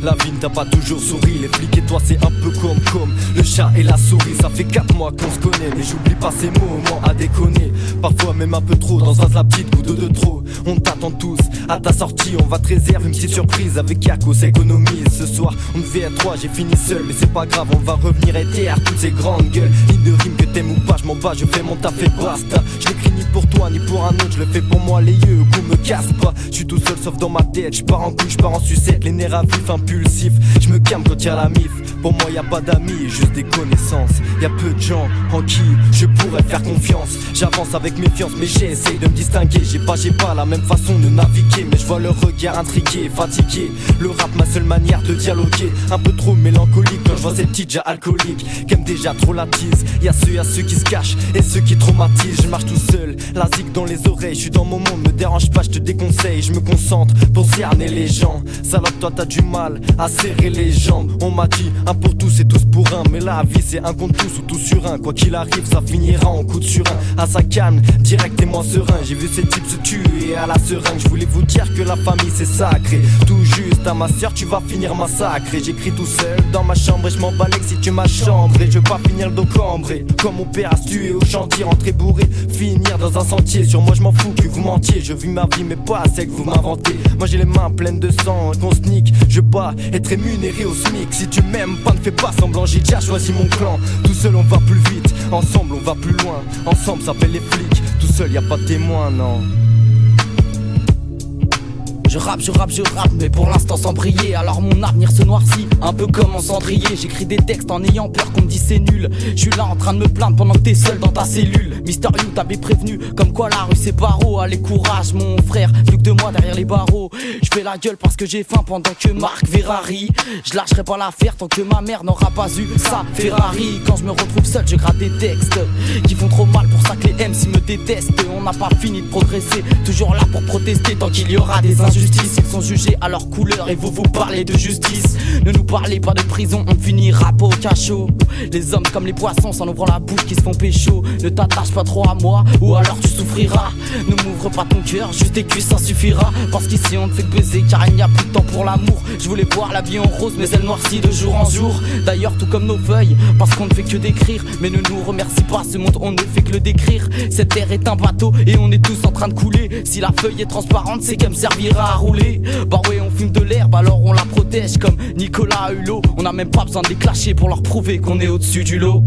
La vie ne t'a pas toujours souri. Les flics et toi c'est un peu comme le chat et la souris. Ça fait 4 mois qu'on se connaît, mais j'oublie pas ces moments à déconner. Parfois même un peu trop, dans un la petite goutte de trop. On t'attend tous, à ta sortie on va te réserver une petite surprise. Avec Yako s'économise. Ce soir on devait être 3, j'ai fini seul. Mais c'est pas grave, on va revenir et taire toutes ces grandes gueules. Ligne de rime que t'aimes ou pas, je m'en bats, je fais mon taf et basta. Je l'écris ni pour toi ni pour un autre, je le fais pour moi, les yeux qu'on me casse pas. Je suis tout seul sauf dans ma tête, je pars en couille, je pars en sucette. Les nerfs à vif, impulsifs, je me calme quand y'a la mif. Pour moi y'a pas d'amis, juste des connaissances. Y'a peu de gens en qui je pourrais faire confiance. J'avance avec méfiance mais j'essaye de me distinguer. J'ai pas la même façon de naviguer, mais je vois leur regard intrigué, fatigué. Le rap ma seule manière de dialoguer. Un peu trop mélancolique quand je vois ces petites déjà alcooliques qui aiment déjà trop la tease. Y'a ceux qui se cachent et ceux qui traumatisent. Je marche tout seul, la zig dans les oreilles. Je suis dans mon monde, me dérange pas, je te déconseille. Je me concentre pour cerner les gens. Salope toi t'as du mal à serrer les jambes. On m'a dit un pour tous et tous pour un. Mais la vie c'est un contre tous ou tout sur un. Quoi qu'il arrive ça finira en coup de surin. À sa canne, direct et moins serein. J'ai vu ces types se tuer à la seringue. Je voulais vous dire que la famille c'est sacré. Tout juste à ma soeur tu vas finir massacré. J'écris tout seul dans ma chambre et je m'en balèque si tu m'as chambré. Je veux pas finir le dos cambré comme mon père a se tuer au chantier. Rentrer bourré, finir dans un sentier. Sur moi je m'en fous que vous mentiez. Je vis ma vie mais pas c'est que vous m'inventez. Moi j'ai les mains pleines de sang qu'on se nique. Je veux pas être rémunéré au SMIC. Si tu m'aimes pas ne fais pas semblant. J'ai déjà choisi mon clan. Tout seul on va plus vite, ensemble on va plus loin. Ensemble ça s'appelle les flics. Tout seul y a pas de témoin non. Je rappe, mais pour l'instant sans briller. Alors mon avenir se noircit, un peu comme en cendrier. J'écris des textes en ayant peur qu'on me dise c'est nul. Je suis là en train de me plaindre pendant que t'es seul dans ta cellule. Mister You t'avais prévenu, comme quoi la rue c'est barreau. Allez courage mon frère, plus que 2 mois derrière les barreaux. Je fais la gueule parce que j'ai faim pendant que Marc Ferrari. Je lâcherai pas l'affaire tant que ma mère n'aura pas eu sa Ferrari. Quand je me retrouve seul je gratte des textes qui font trop mal, pour ça que les MC me détestent. On n'a pas fini de progresser, toujours là pour protester tant qu'il y aura des injustices. Ils sont jugés à leur couleur et vous parlez de justice. Ne nous parlez pas de prison, on finira pas au cachot. Les hommes comme les poissons s'en ouvrant la bouche qui se font pécho. Ne t'attache pas trop à moi ou alors tu souffriras. Ne m'ouvre pas ton cœur, juste des cuisses ça suffira. Parce qu'ici on ne fait que baiser car il n'y a plus de temps pour l'amour. Je voulais voir la vie en rose mais elle noircit de jour en jour. D'ailleurs tout comme nos feuilles, parce qu'on ne fait que d'écrire. Mais ne nous remercie pas, ce monde on ne fait que le décrire. Cette terre est un bateau et on est tous en train de couler. Si la feuille est transparente c'est qu'elle me servira à rouler. Bah ouais on fume de l'herbe alors on la protège comme Nicolas Hulot. On n'a même pas besoin de les clasher pour leur prouver qu'on est au-dessus du lot.